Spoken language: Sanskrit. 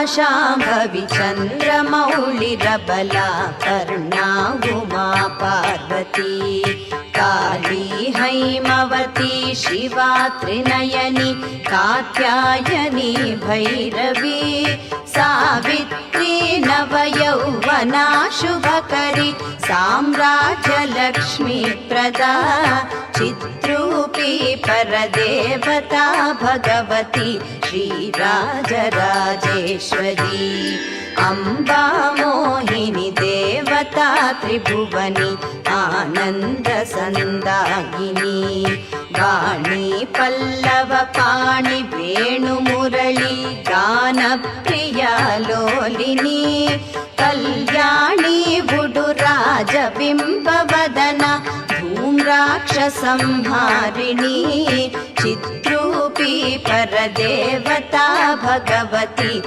शाम्भवी चन्द्रमौळिरबला कर्णा उमा पार्वती काली हैमवती शिवा त्रिनयनी कात्यायनी भैरवी सावित्री नवयौवना शुभकरी साम्राज्यलक्ष्मी प्रदा चिद्रूपी परदेवता भगवती श्रीराजराजेश्वरी अम्बा मोहिनी देवता त्रिभुवनी आनन्दसन्दायिनी वाणी पल्लव पाणि वेणुमुरळी गानप्रिया लोलिनी कल्याणी बुडुराजबिम्बवदना धूम्राक्षसंहारिणी चिद्रूपी परदेवता भगवती